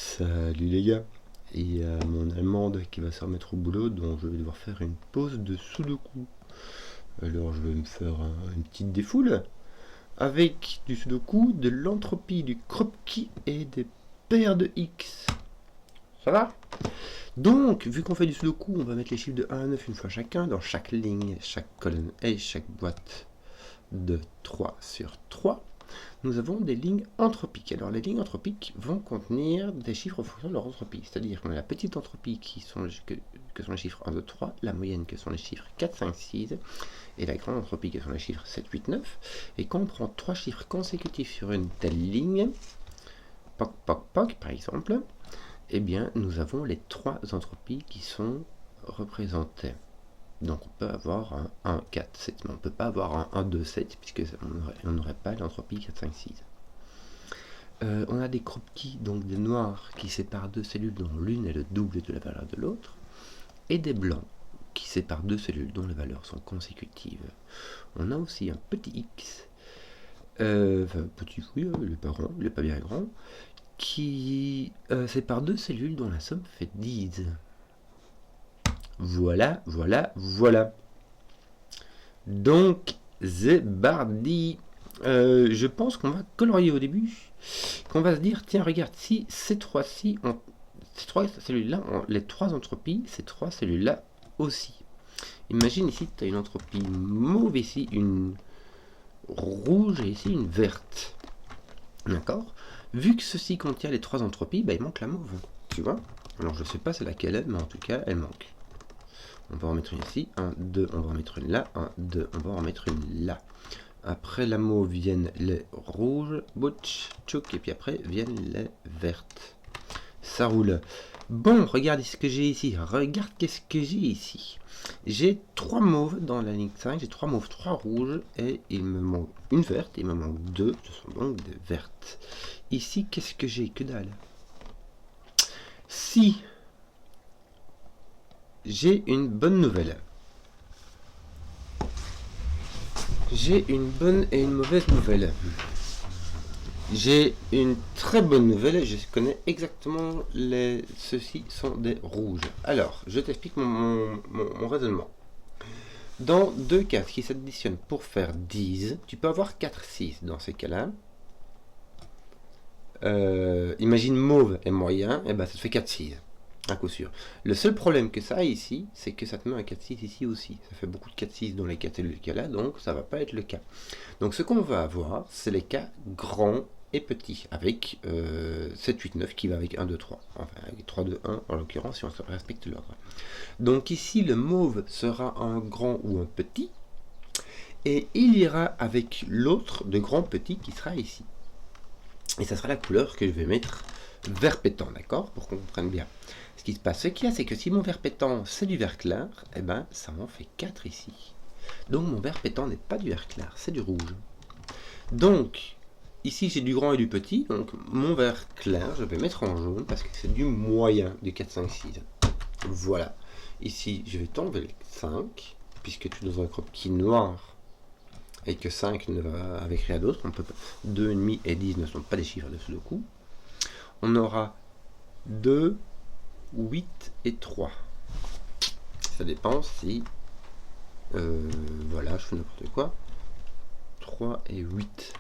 Salut les gars, il y a mon allemande qui va se remettre au boulot, donc je vais devoir faire une pause de sudoku. Alors je vais me faire une petite défoule avec du sudoku, de l'entropie, du Kropki et des paires de X. Ça va? Donc, vu qu'on fait du sudoku, on va mettre les chiffres de 1 à 9 une fois chacun, dans chaque ligne, chaque colonne et chaque boîte de 3 sur 3. Nous avons des lignes entropiques. Alors les lignes entropiques vont contenir des chiffres en fonction de leur entropie. C'est-à-dire qu'on a la petite entropie que sont les chiffres 1, 2, 3, la moyenne que sont les chiffres 4, 5, 6, et la grande entropie que sont les chiffres 7, 8, 9. Et quand on prend 3 chiffres consécutifs sur une telle ligne, poc, poc, poc par exemple, eh bien nous avons les 3 entropies qui sont représentées. Donc on peut avoir un 1, 4, 7, mais on ne peut pas avoir un 1, 2, 7, puisque on n'aurait pas l'entropie 4, 5, 6. On a des Kropki, donc des noirs, qui séparent deux cellules dont l'une est le double de la valeur de l'autre, et des blancs, qui séparent deux cellules dont les valeurs sont consécutives. On a aussi un petit X, petit, oui, il n'est pas bien grand, qui sépare deux cellules dont la somme fait 10. Voilà, voilà, voilà. Donc, Zebardi, je pense qu'on va colorier au début, qu'on va se dire, tiens, regarde, si ces trois cellules-là ont les 3 entropies, ces 3 cellules-là aussi. Imagine ici, tu as une entropie mauve ici, une rouge et ici une verte. D'accord? Vu que ceci contient les 3 entropies, bah, il manque la mauve. Tu vois? Alors, je ne sais pas c'est laquelle est, mais en tout cas, elle manque. On va en mettre une ici, 1, 2, on va en mettre une là, 1, 2, on va en mettre une là. Après la mauve viennent les rouges, butch, tchouk, et puis après viennent les vertes. Ça roule. Bon, regarde ce que j'ai ici. Regarde qu'est-ce que j'ai ici. J'ai 3 mauves dans la ligne 5, j'ai 3 mauves, 3 rouges, et il me manque une verte, il me manque 2, ce sont donc des vertes. Ici, qu'est-ce que j'ai? Que dalle. Si j'ai une bonne nouvelle. J'ai une bonne et une mauvaise nouvelle. J'ai une très bonne nouvelle, je connais exactement ceux-ci sont des rouges. Alors, je t'explique mon raisonnement. Dans deux cas qui s'additionnent pour faire 10, tu peux avoir 4, 6 dans ces cas-là. Imagine mauve et moyen, et ben ça te fait 4, 6. À coup sûr. Le seul problème que ça a ici, c'est que ça te met un 4-6 ici aussi. Ça fait beaucoup de 4-6 dans les cas-là, donc ça ne va pas être le cas. Donc ce qu'on va avoir, c'est les cas grands et petits, avec 7, 8, 9 qui va avec 1, 2, 3. Enfin, avec 3, 2, 1 en l'occurrence, si on respecte l'ordre. Donc ici, le mauve sera un grand ou un petit, et il ira avec l'autre de grand petit qui sera ici. Et ça sera la couleur que je vais mettre vert pétant, d'accord? Pour qu'on comprenne bien. Ce qui se passe, ce qu'il y a, c'est que si mon vert pétant c'est du vert clair, eh ben ça m'en fait 4 ici. Donc mon vert pétant n'est pas du vert clair, c'est du rouge. Donc ici j'ai du grand et du petit, donc mon vert clair je vais mettre en jaune parce que c'est du moyen du 4, 5, 6. Voilà. Ici je vais t'enlever le 5, puisque tu es dans un Kropki noir et que 5 ne va avec rien d'autre. 2,5 et 10 ne sont pas des chiffres de sudoku. On aura 2, 8 et 3. Ça dépend si... voilà, je fais n'importe quoi. 3 et 8.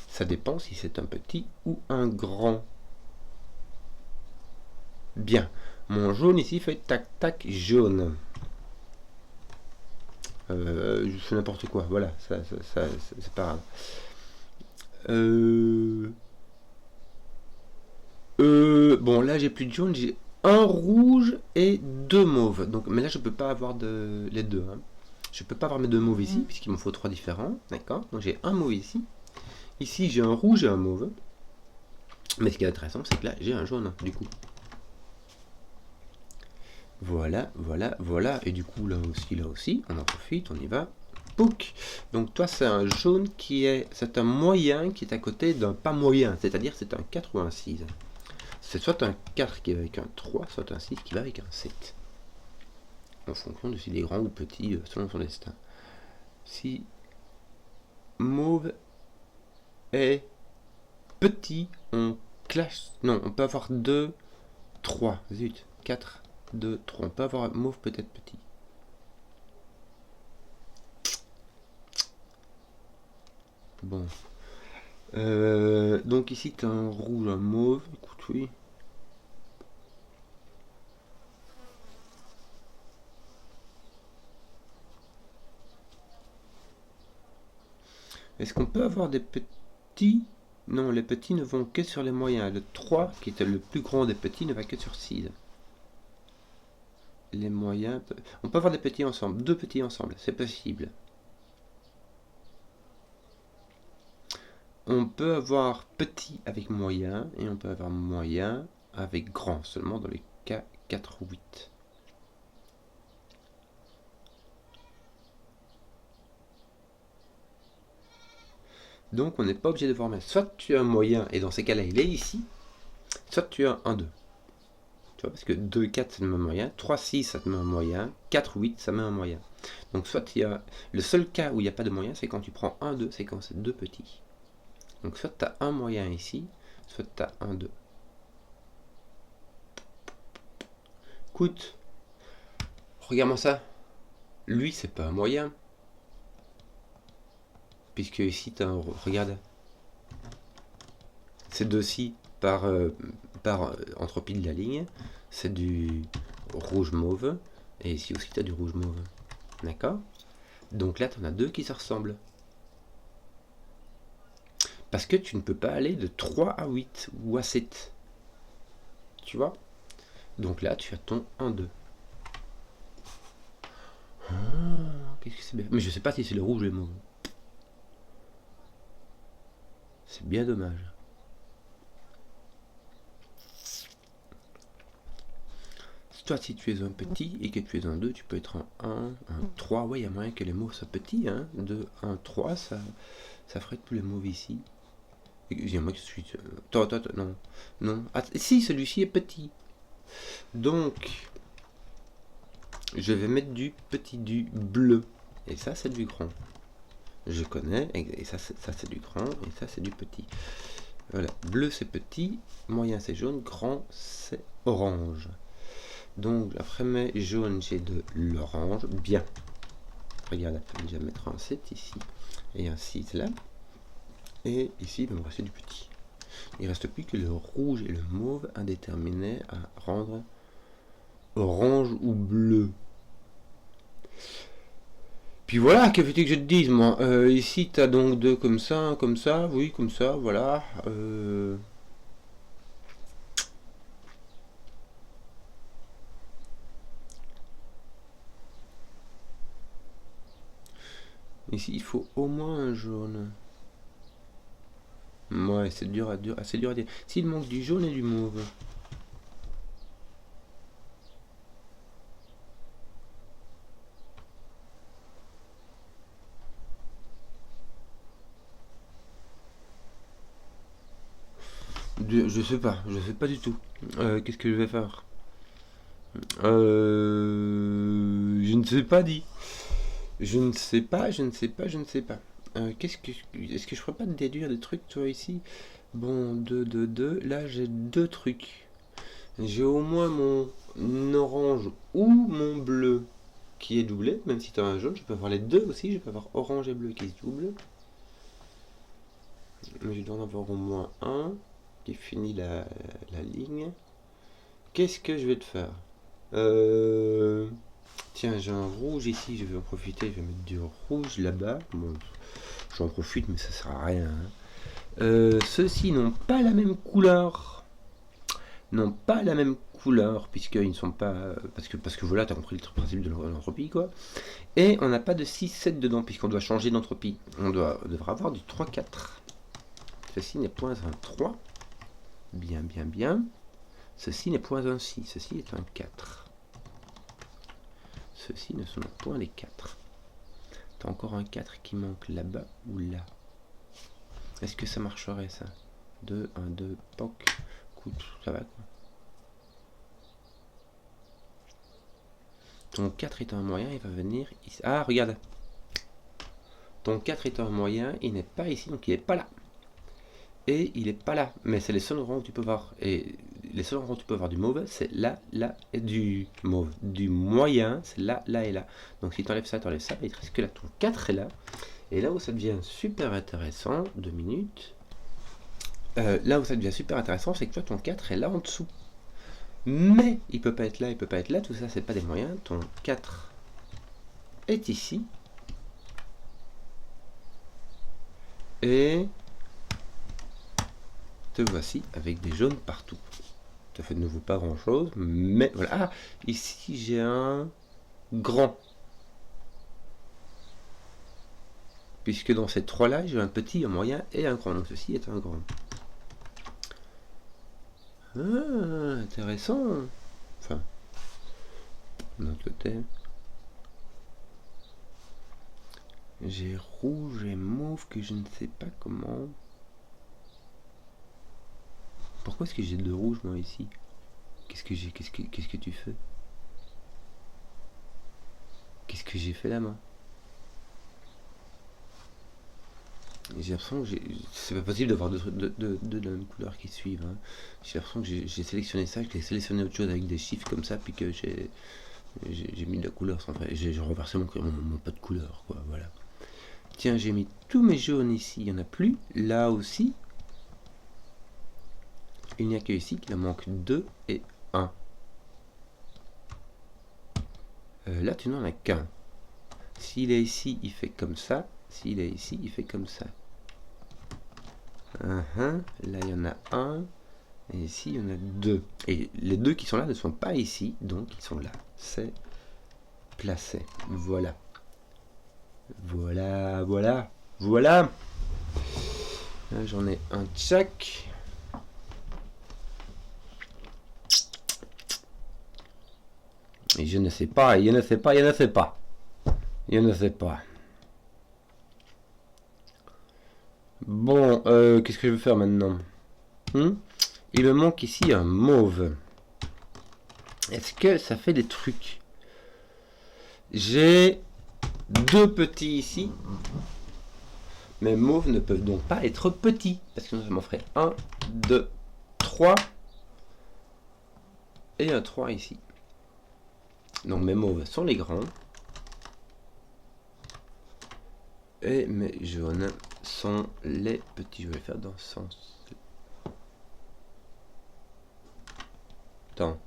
Ça dépend si c'est un petit ou un grand. Bien. Mon jaune ici fait tac-tac jaune. Je fais n'importe quoi. Voilà, ça c'est pas grave. Bon, là j'ai plus de jaune, j'ai un rouge et 2 mauves. Donc, mais là je peux pas avoir les deux. Hein. Je peux pas avoir mes 2 mauves ici, puisqu'il m'en faut 3 différents. D'accord? Donc j'ai un mauve ici. Ici j'ai un rouge et un mauve. Mais ce qui est intéressant, c'est que là j'ai un jaune, du coup. Voilà, voilà, voilà. Et du coup, là aussi, on en profite, on y va. Pouc. Donc toi, c'est un jaune c'est un moyen qui est à côté d'un pas moyen. C'est-à-dire c'est un 4 ou un 6. C'est soit un 4 qui va avec un 3, soit un 6 qui va avec un 7. En fonction de s'il est grand ou petit, selon son destin. Si mauve est petit, on clash. Non, on peut avoir 2, 3. Zut. 4, 2, 3. On peut avoir mauve peut-être petit. Bon. Donc ici, tu as un rouge, un mauve. Écoute, oui. Est-ce qu'on peut avoir des petits? Non, les petits ne vont que sur les moyens. Le 3, qui est le plus grand des petits, ne va que sur 6. Les moyens... On peut avoir des petits ensemble. 2 petits ensemble, c'est possible. On peut avoir petit avec moyen, et on peut avoir moyen avec grand, seulement dans les cas 4 ou 8. Donc on n'est pas obligé de voir même. Soit tu as un moyen, et dans ces cas-là il est ici, soit tu as un 2. Tu vois, parce que 2, 4 ça te met un moyen, 3, 6 ça te met un moyen, 4, 8 ça met un moyen. Donc soit il y a... Le seul cas où il n'y a pas de moyen, c'est quand tu prends 1, 2, c'est quand c'est 2 petits. Donc soit tu as un moyen ici, soit tu as un 2. Écoute, regarde-moi ça. Lui, c'est pas un moyen. Puisque ici, tu as un... Regarde. C'est 2-ci par entropie de la ligne. C'est du rouge-mauve. Et ici aussi, tu as du rouge-mauve. D'accord? Donc là, tu en as 2 qui se ressemblent. Parce que tu ne peux pas aller de 3 à 8 ou à 7. Tu vois? Donc là, tu as ton 1-2. Ah, qu'est-ce que c'est bien. Mais je sais pas si c'est le rouge ou le mauve. C'est bien dommage. Toi, si tu es un petit et que tu es un 2, tu peux être un 1, un 3. Ouais, il y a moyen que les mauves soient petits. Hein. 2, 1, 3, ça ferait tous les mauves ici. Il y a moi qui suis... non. Non. Ah, si, celui-ci est petit. Donc, je vais mettre du petit, du bleu. Et ça, c'est du grand. Je connais. Et ça c'est du grand. Et ça, c'est du petit. Voilà. Bleu, c'est petit. Moyen, c'est jaune. Grand, c'est orange. Donc, après jaune, j'ai de l'orange. Bien. Regarde, je vais mettre un 7 ici. Et un 6 là. Et ici, il va me rester du petit. Il ne reste plus que le rouge et le mauve indéterminés à rendre orange ou bleu. Puis voilà, que veux-tu que je te dise, moi ici, tu as donc 2 comme ça, oui, comme ça, voilà. Ici, il faut au moins un jaune. Ouais, c'est dur à dire. S'il manque du jaune et du mauve. Je sais pas du tout. Qu'est-ce que je vais faire? Je ne sais pas dit. Je ne sais pas. Est-ce que je ferais pas de déduire des trucs, toi, ici? Bon, 2, 2, 2. Là, j'ai 2 trucs. J'ai au moins mon orange ou mon bleu qui est doublé. Même si tu as un jaune, je peux avoir les deux aussi. Je peux avoir orange et bleu qui se doublent. Mais je dois en avoir au moins un qui finit la ligne. Qu'est-ce que je vais te faire? Tiens, j'ai un rouge ici, je vais en profiter, je vais mettre du rouge là-bas. Bon, j'en profite, mais ça sert à rien. Hein. Ceux-ci n'ont pas la même couleur. Puisqu'ils ne sont pas... Parce que voilà, tu as compris le principe de l'entropie, quoi. Et on n'a pas de 6-7 dedans, puisqu'on doit changer d'entropie. On devra avoir du 3-4. Ceci n'est point un 3. Bien. Ceci n'est point un 6, ceci est un 4. Ceci ne sont point les 4. Tu as encore un 4 qui manque là-bas ou là. Est-ce que ça marcherait, ça? 2, 1, 2, poc. Écoute, ça va, quoi. Ton 4 est un moyen, il va venir ici. Ah, regarde. Ton 4 est un moyen, il n'est pas ici, donc il n'est pas là. et il est pas là. Mais c'est les seuls endroits où tu peux voir. Et les seuls endroits où tu peux voir du mauve, c'est là, là, et du mauve. Du moyen, c'est là, là et là. Donc si tu enlèves ça, il te reste que là. Ton 4 est là. Et là où ça devient super intéressant, 2 minutes, là où ça devient super intéressant, c'est que toi, ton 4 est là en dessous. Mais il peut pas être là, il peut pas être là, tout ça, c'est pas des moyens. Ton 4 est ici. Et te voici avec des jaunes partout. Ça fait de nouveau pas grand chose, mais voilà. Ah, ici j'ai un grand. Puisque dans ces trois-là, j'ai un petit, un moyen et un grand. Donc ceci est un grand. Ah, intéressant. Enfin, d'un autre côté. J'ai rouge et mauve que je ne sais pas comment. Pourquoi est-ce que j'ai deux rouges moi ici? Qu'est-ce que j'ai? Qu'est-ce que tu fais? Qu'est-ce que j'ai fait là moi? J'ai l'impression que c'est pas possible d'avoir deux de la même couleur qui suivent. Hein. J'ai l'impression que j'ai sélectionné ça, que j'ai sélectionné autre chose avec des chiffres comme ça, puis que j'ai mis de la couleur sans faire. J'ai renversé mon pas de couleur, quoi. Voilà. Tiens, j'ai mis tous mes jaunes ici. Il n'y en a plus. Là aussi. Il n'y a que ici qu'il en manque 2 et 1. Là, tu n'en as qu'un. S'il est ici, il fait comme ça. S'il est ici, il fait comme ça. Là, il y en a un. Et ici, il y en a 2. Et les 2 qui sont là ne sont pas ici. Donc, ils sont là. C'est placé. Voilà. Voilà, voilà. Voilà. Là, j'en ai un tchac. Et je ne sais pas, il ne sait pas, il ne sait pas. Il ne sait pas. Bon, qu'est-ce que je veux faire maintenant? Il me manque ici un mauve. Est-ce que ça fait des trucs? J'ai deux petits ici. Mes mauves ne peuvent donc pas être petits. Parce que ça m'en ferait 1, 2, 3. Et un 3 ici. Donc mes mauves sont les grands. Et mes jaunes sont les petits. Je vais les faire dans ce sens. Attends.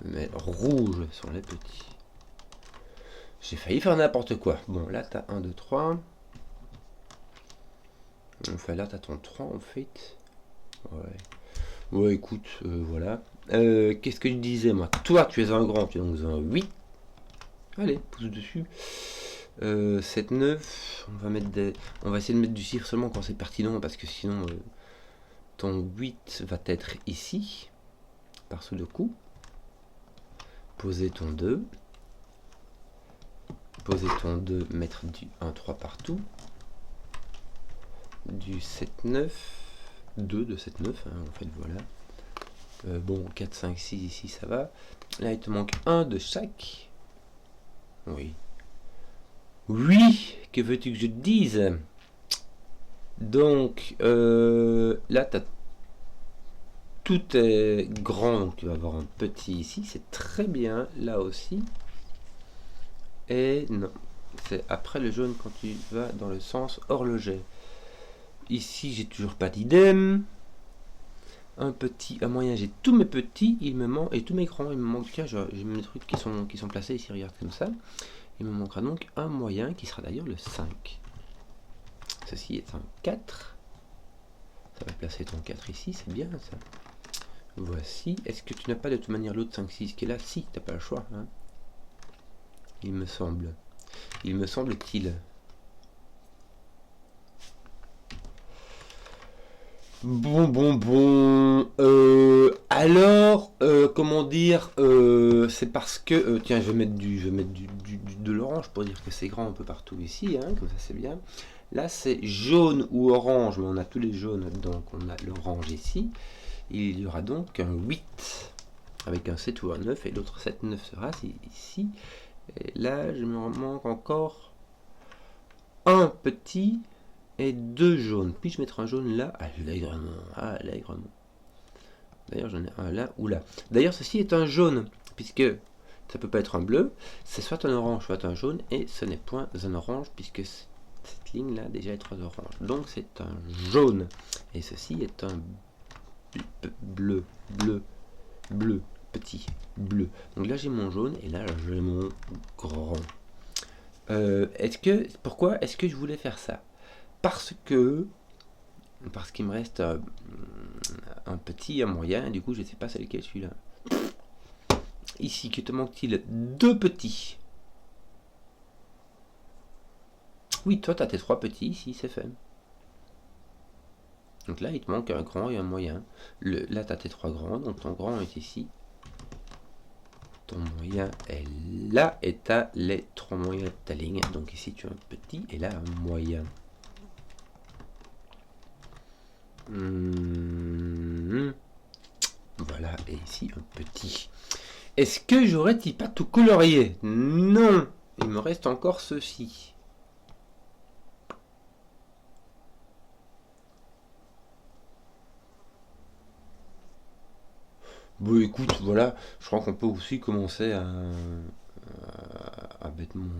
Mes rouges sont les petits. J'ai failli faire n'importe quoi. Bon, là, t'as 1, 2, 3. Enfin, là, t'as ton 3, en fait. Ouais. Ouais, écoute, voilà. Qu'est-ce que je disais, moi? Toi, tu es un grand, tu es donc un 8. Allez, pouce dessus. 7, 9. On va essayer de mettre du chiffre seulement quand c'est pertinent, parce que sinon, ton 8 va être ici, par Sudoku. Poser ton 2. Poser ton 2, mettre du 1, 3 partout. Du 7, 9. 2 de 7, 9, hein, en fait, voilà. Bon, 4, 5, 6 ici, ça va. Là, il te manque 1 de chaque. Oui. Oui, que veux-tu que je te dise? Donc, là, tout est grand, donc tu vas avoir un petit ici. C'est très bien, là aussi. Et non, c'est après le jaune quand tu vas dans le sens horloger. Ici, j'ai toujours pas d'idem. Un petit, un moyen, j'ai tous mes petits, il me manque, et tous mes grands, il me manque, tiens, j'ai mes trucs qui sont placés ici, regarde comme ça. Il me manquera donc un moyen qui sera d'ailleurs le 5. Ceci est un 4. Ça va placer ton 4 ici, c'est bien ça. Voici. Est-ce que tu n'as pas de toute manière l'autre 5, 6 qui est là? Si, t'as pas le choix. Hein, il me semble. Il me semble-t-il. Bon. Alors, comment dire, c'est parce que, tiens, je vais mettre de l'orange pour dire que c'est grand un peu partout ici, hein, comme ça c'est bien. Là, c'est jaune ou orange, mais on a tous les jaunes, donc on a l'orange ici. Il y aura donc un 8 avec un 7 ou un 9, et l'autre 7, 9 sera ici. Et là, je me manque encore un petit. et 2 jaunes. Puis-je mettre un jaune là? Allègrement, allègrement. D'ailleurs, j'en ai un là ou là. D'ailleurs, ceci est un jaune, puisque ça peut pas être un bleu. C'est soit un orange, soit un jaune, et ce n'est point un orange, puisque cette ligne-là déjà est 3 oranges. Donc, c'est un jaune. Et ceci est un bleu, bleu, bleu, petit, bleu. Donc là, j'ai mon jaune, et là, j'ai mon grand. Pourquoi est-ce que je voulais faire ça? Parce qu'il me reste un petit, un moyen, et du coup je sais pas c'est lequel celui-là. Ici, que te manque-t-il? 2 petits. Oui, toi tu as tes 3 petits, ici c'est fait. Donc là il te manque un grand et un moyen. Là tu as tes 3 grands, donc ton grand est ici. Ton moyen est là, et tu as les 3 moyens de ta ligne. Donc ici tu as un petit, et là un moyen. Voilà, et ici un petit. Est-ce que j'aurais-il pas tout colorié? Non, il me reste encore ceci. Bon, écoute, voilà, je crois qu'on peut aussi commencer à bêtement.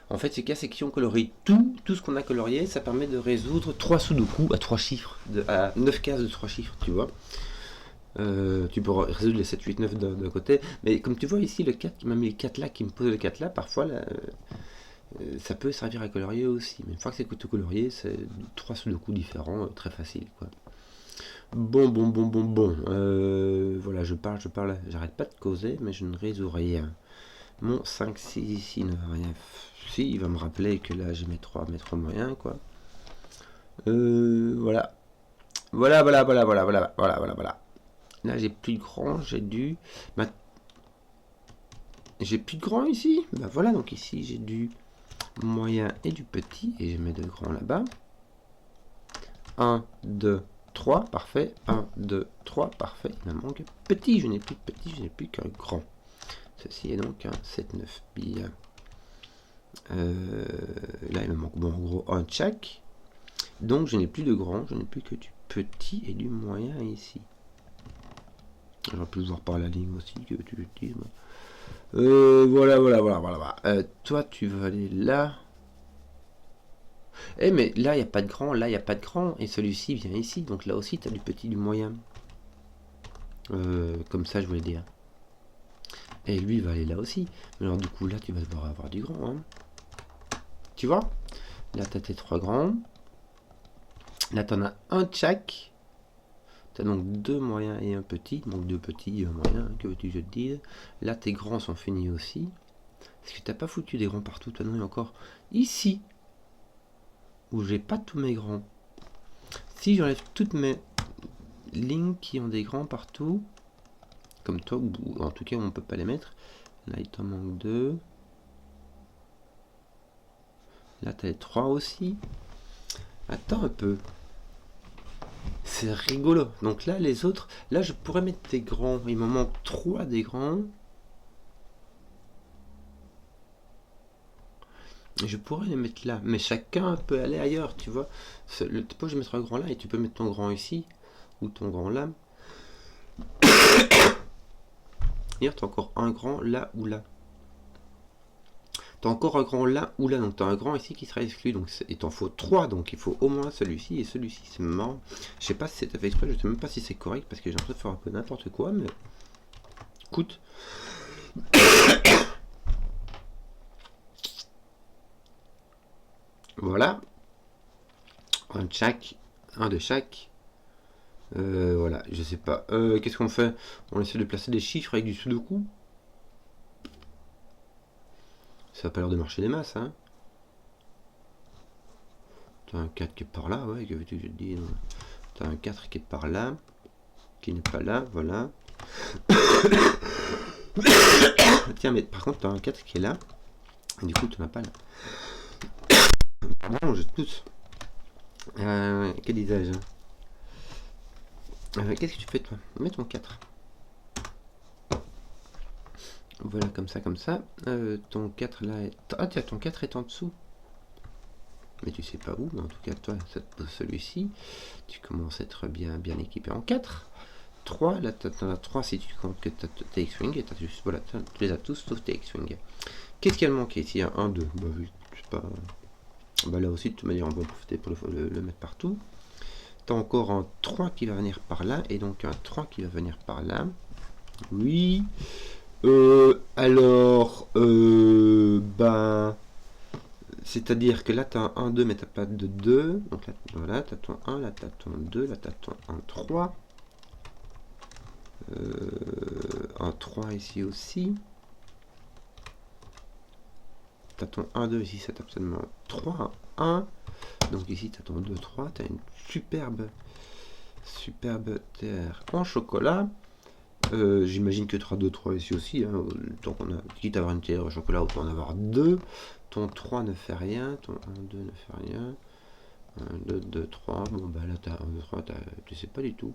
En fait, c'est qu'à c'est qu'on colorie tout ce qu'on a colorié, ça permet de résoudre 3 sudoku à 3 chiffres, à 9 cases de 3 chiffres, tu vois. Tu peux résoudre les 7, 8, 9 d'un côté, mais comme tu vois ici, le 4 qui m'a mis le 4 là, qui me pose le 4 là, parfois là, ça peut servir à colorier aussi. Mais une fois que c'est tout colorié, c'est 3 sudoku différents, très facile, quoi. Bon. Voilà, je parle, j'arrête pas de causer, mais je ne résous rien. Mon 5, 6 ici ne va rien. Si, il va me rappeler que là j'ai mes 3 moyens, quoi. Voilà. Voilà. Là j'ai plus de grand, j'ai du. J'ai plus de grand ici. Bah voilà, donc ici j'ai du moyen et du petit, et je mets 2 grands là-bas. 1, 2, 3, parfait. 1, 2, 3, parfait. Il me manque petit, je n'ai plus de petit, je n'ai plus qu'un grand. Ceci est donc un 7, 9 billes. Là il me manque, bon, en gros un de chaque. Donc je n'ai plus de grand, je n'ai plus que du petit et du moyen ici. J'aurais pu le voir par la ligne aussi que tu utilises. Voilà. Toi tu veux aller là. Eh mais là il n'y a pas de grand, là il n'y a pas de grand, et celui-ci vient ici, donc là aussi tu as du petit, du moyen. Comme ça je voulais dire. Et lui il va aller là aussi. Mais alors du coup là tu vas devoir avoir du grand. Hein. Tu vois? Là tu as tes 3 grands. Là tu en as un de chaque. Tu as donc 2 moyens et un petit. Donc 2 petits et un moyen, que veux-tu que je te dise. Là tes grands sont finis aussi. Est-ce que t'as pas foutu des grands partout? Toi non, il y a encore ici. Où j'ai pas tous mes grands. Si j'enlève toutes mes lignes qui ont des grands partout, comme toi, ou en tout cas on peut pas les mettre. Là il t'en manque 2. Là t'as les 3 aussi. Attends un peu. C'est rigolo. Donc là les autres, là je pourrais mettre des grands. Il m'en manque 3 des grands. Je pourrais les mettre là, mais chacun peut aller ailleurs, tu vois. Tu peux mettre un grand là, et tu peux mettre ton grand ici, ou ton grand là. D'ailleurs, tu as encore un grand là ou là. Tu as encore un grand là ou là, donc tu as un grand ici qui sera exclu, donc il t'en faut 3, donc il faut au moins celui-ci et celui-ci. C'est marrant. Je sais pas si c'est fait exprès, je sais même pas si c'est correct, parce que j'ai l'impression de faire un peu n'importe quoi, mais... Écoute... Voilà. Un de chaque. Voilà, je sais pas. Qu'est-ce qu'on fait? On essaie de placer des chiffres avec du sudoku. Ça a pas l'air de marcher des masses, hein. T'as un 4 qui est par là, ouais, que veux-tu que je te dise? T'as un 4 qui est par là, qui n'est pas là, voilà. Tiens, mais par contre, t'as un 4 qui est là, et du coup, tu n'as pas là. Pardon, je tousse. Quel disais-je? Qu'est-ce que tu fais, toi? Mets ton 4. Voilà, comme ça. Ton 4 là est... Ah tiens, ton 4 est en dessous. mais tu sais pas où. Mais en tout cas, toi, ça te pose celui-ci. Tu commences à être bien équipé en 4. 3, là, tu en as 3 si tu comptes que tu as tes X-Wing, et voilà, tu les as tous sauf tes X-Wing. Qu'est-ce qu'il y a de manqué ici? 1, 2. Bah oui, c'est pas. Bah là aussi, de toute manière, on va en profiter pour le mettre partout. Tu as encore un 3 qui va venir par là, et donc un 3 qui va venir par là. Oui. Alors, ben. C'est-à-dire que là, tu as un 1, 2, mais tu n'as pas de 2. Donc là, voilà, tu as ton 1, là, tu as ton 2, là, tu as ton 1, 3. Un 3 ici aussi. Tu as ton 1, 2 ici, c'est absolument 3, 1. Donc ici, tu as ton 2, 3. Tu as une superbe terre en chocolat. J'imagine que tu auras 2, 3 ici aussi. Hein. Tant qu'on a, quitte à avoir une terre au chocolat, autant en avoir 2. Ton 3 ne fait rien. Ton 1, 2 ne fait rien. 1, 2, 2, 3. Bon, bah là, tu as 1, 2, 3. Tu sais pas du tout.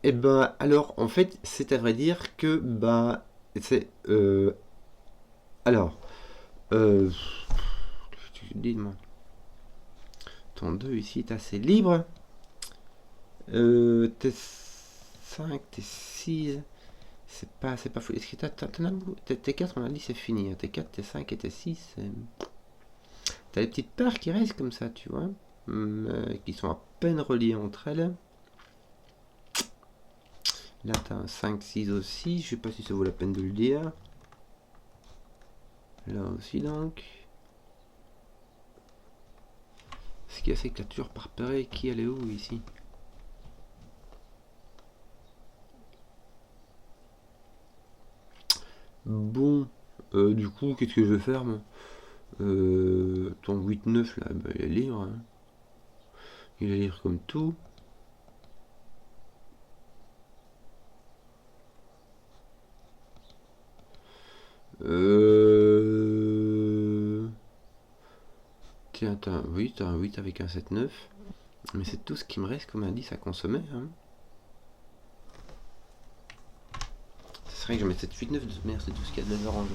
Et ben, alors, en fait, c'est à vrai dire que, bah, c'est. Alors, dis-moi. Ton 2 ici est assez libre. T'es 5, t'es 6. C'est pas fou. Est-ce que t'es 4, on a dit c'est fini. T'es 4, t'es 5 et t'es 6. T'as des petites paires qui restent comme ça, tu vois. Qui sont à peine reliées entre elles. Là, t'as un 5, 6 aussi. Je sais pas si ça vaut la peine de le dire. Là aussi, donc. Ce qui a fait que là, toujours par repérer qui elle est où ici. Bon. Du coup, qu'est-ce que je vais faire, moi ton 8-9 là, bah, il est libre. Hein. Il est libre comme tout. Tiens, t'as un 8 avec un 7-9. Mais c'est tout ce qui me reste comme indice à consommer. Hein. Ce serait que je mette 7-8-9 de toute manière, c'est tout ce qu'il y a de orange.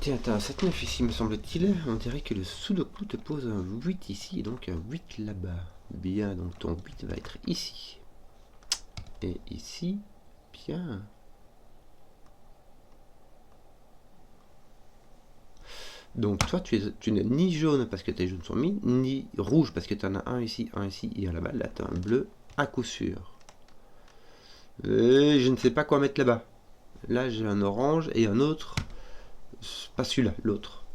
Tiens, t'as un 7-9 ici, me semble-t-il. On dirait que le Sudoku te pose un 8 ici et donc un 8 là-bas. Bien, donc ton 8 va être ici. Et ici, bien. Donc toi, tu n'es ni jaune parce que tes jaunes sont mis, ni rouge parce que tu en as un ici et un là-bas. Là, tu as un bleu à coup sûr. Et je ne sais pas quoi mettre là-bas. Là, j'ai un orange et un autre. Pas celui-là, l'autre.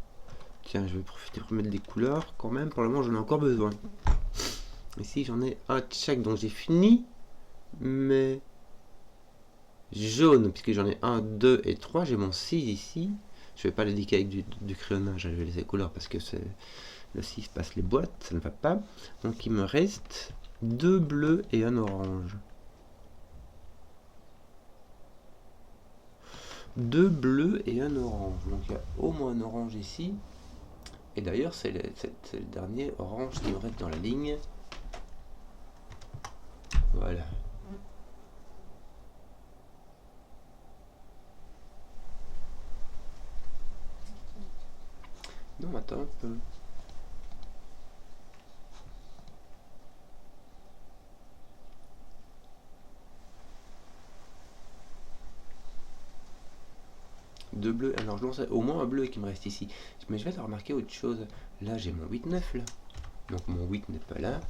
Tiens, je vais profiter pour mettre des couleurs quand même. Pour le moment, j'en ai encore besoin. Ici, j'en ai un de chaque, donc j'ai fini. Mais jaune, puisque j'en ai 1, 2 et 3. J'ai mon 6 ici. Je vais pas l'indiquer avec du crayonnage, je vais laisser les couleurs parce que c'est le 6 passe les boîtes, ça ne va pas. Donc il me reste 2 bleus et un orange. 2 bleus et un orange. Donc il y a au moins un orange ici. Et d'ailleurs c'est le dernier orange qui me reste dans la ligne. Voilà. Non, attends un peu. Deux bleus. Alors je lance au moins un bleu qui me reste ici. Mais je vais te remarquer autre chose. Là j'ai mon 8-9 là. Donc mon 8 n'est pas là.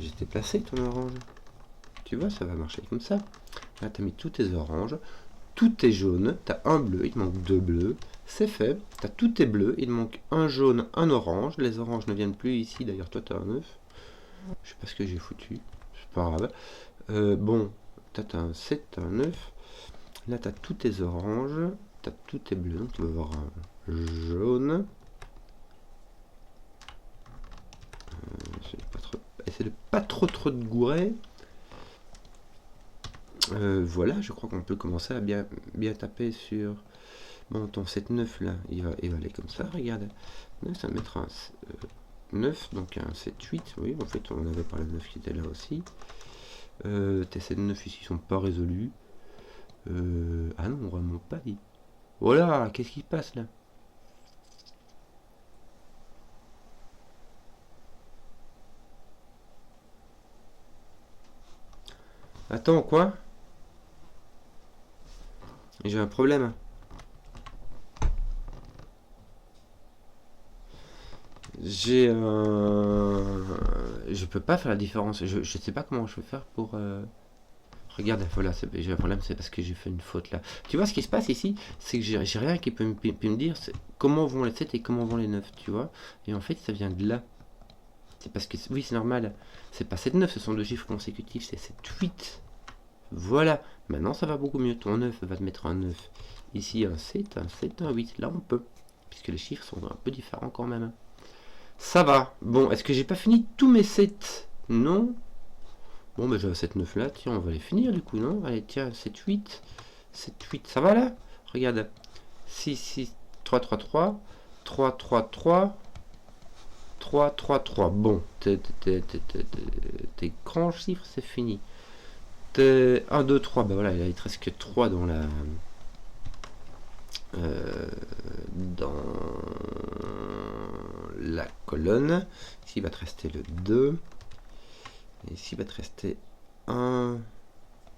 J'ai déplacé ton orange. Tu vois, ça va marcher comme ça. Là tu as mis tous tes oranges. Tout est jaune, tu as un bleu, il te manque 2 bleus, c'est fait, tu as tout tes bleus, il manque un jaune, un orange, les oranges ne viennent plus ici, d'ailleurs toi tu as un 9, je sais pas ce que j'ai foutu, c'est pas grave. Bon, tu as un 7, tu as un 9, là tu as tous tes oranges, tu as tous tes bleus, donc tu vas avoir un jaune. Essaye de pas trop de gourer. Voilà, je crois qu'on peut commencer à bien taper sur... Bon, ton 7-9 là, il va aller comme ça, regarde. Ça va mettre un 9, donc un 7-8. Oui, en fait, on avait parlé de 9 qui était là aussi. Tes 7-9 ici sont pas résolus. Ah non, on remonte pas dit. Voilà, qu'est-ce qui se passe là? Attends, quoi? J'ai un problème. J'ai un... Je peux pas faire la différence. Je sais pas comment je vais faire pour... Regarde, voilà, j'ai un problème, c'est parce que j'ai fait une faute là. Tu vois ce qui se passe ici? C'est que j'ai rien qui peut me dire comment vont les 7 et comment vont les 9, tu vois? Et en fait, ça vient de là. C'est parce que, oui, c'est normal. C'est pas 7 9, ce sont deux chiffres consécutifs, c'est 7 8. Voilà, maintenant ça va beaucoup mieux. Ton 9 va te mettre un 9. Ici, un 7, un 7, un 8. Là, on peut. Puisque les chiffres sont un peu différents quand même. Ça va. Bon, est-ce que j'ai pas fini tous mes 7? Non. Bon, ben j'ai 7, 9 là. Tiens, on va les finir du coup, non? Allez, tiens, 7, 8. 7, 8. Ça va là? Regarde. 6, 6, 3, 3, 3. 3, 3, 3. 3, 3, 3. Bon, tes grands chiffres, c'est fini. 1, 2, 3. Ben voilà, il te reste que 3 dans la... dans la colonne. Ici, il va te rester le 2. Et ici, il va te rester un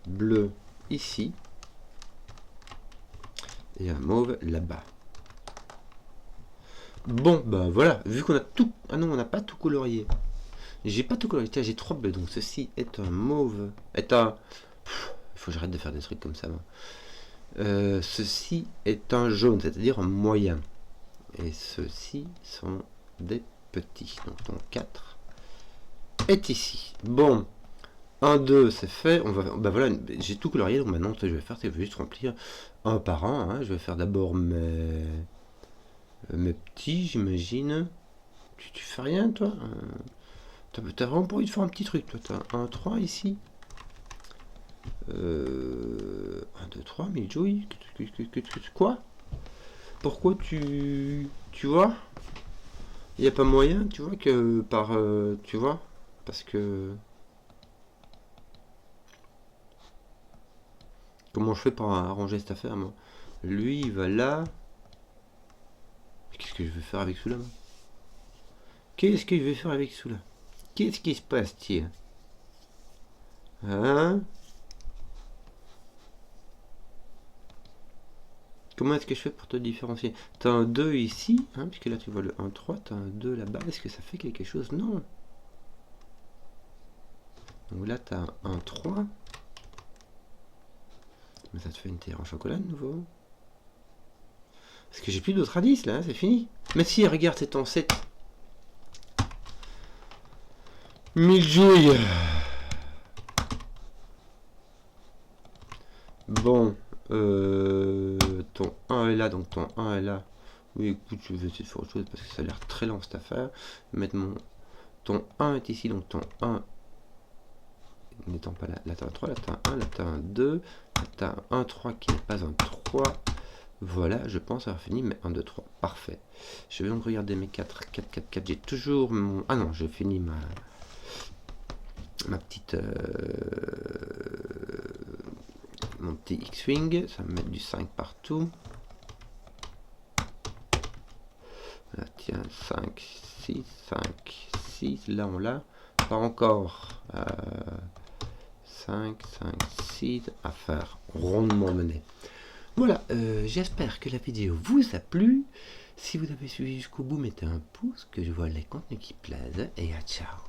bleu ici. Et un mauve là-bas. Bon, bah voilà, vu qu'on a tout... Ah non, on n'a pas tout colorié. J'ai pas tout colorié. Tiens, j'ai 3 bleus. Donc ceci est un mauve. Est un... Il faut que j'arrête de faire des trucs comme ça. Ceci est un jaune, c'est-à-dire un moyen. Et ceux-ci sont des petits. Donc ton 4 est ici. Bon, 1, 2, c'est fait. On va, bah voilà, j'ai tout colorié. Donc maintenant, ce que je vais faire, c'est que je vais juste remplir un par un. Hein. Je vais faire d'abord mes petits, j'imagine. Tu fais rien, toi? T'as vraiment pas envie de faire un petit truc, toi? T'as un 3 ici. 1, 2, 3, mais Joey, quoi? Pourquoi tu vois? Il n'y a pas moyen, tu vois, que par... tu vois? Parce que... Comment je fais pour arranger cette affaire, moi? Lui, il va là. Qu'est-ce que je vais faire avec celui-là? Qu'est-ce que je vais faire avec celui-là? Qu'est-ce qui se passe, tiens? Hein? Comment est-ce que je fais pour te différencier? T'as un 2 ici, hein, puisque là tu vois le 1, 3, t'as un 2 là-bas. Est-ce que ça fait quelque chose? Non. Donc là, t'as un 3. Mais ça te fait une terre en chocolat de nouveau. Parce que j'ai plus d'autres indices là, hein, c'est fini. Mais si, regarde, c'est ton 7. Mille jouilles. Bon, ton 1 est là, donc ton 1 est là. Oui, écoute, je vais essayer de faire autre chose parce que ça a l'air très lent cette affaire. Mettre mon... Ton 1 est ici, donc ton 1 n'étant pas là. Là, t'as un 3, là, t'as un 1, là, t'as un 2, là, t'as un 3 qui n'est pas un 3. Voilà, je pense avoir fini mes 1, 2, 3. Parfait. Je vais donc regarder mes 4, 4, 4, 4. J'ai toujours mon... Ah non, j'ai fini ma petite... mon petit X-Wing. Ça va me mettre du 5 partout. Là, tiens, 5, 6, 5, 6. Là, on l'a. Pas encore. 5, 5, 6 à faire rondement mené. Voilà, j'espère que la vidéo vous a plu. Si vous avez suivi jusqu'au bout, mettez un pouce, que je vois les contenus qui plaisent. Et à ciao.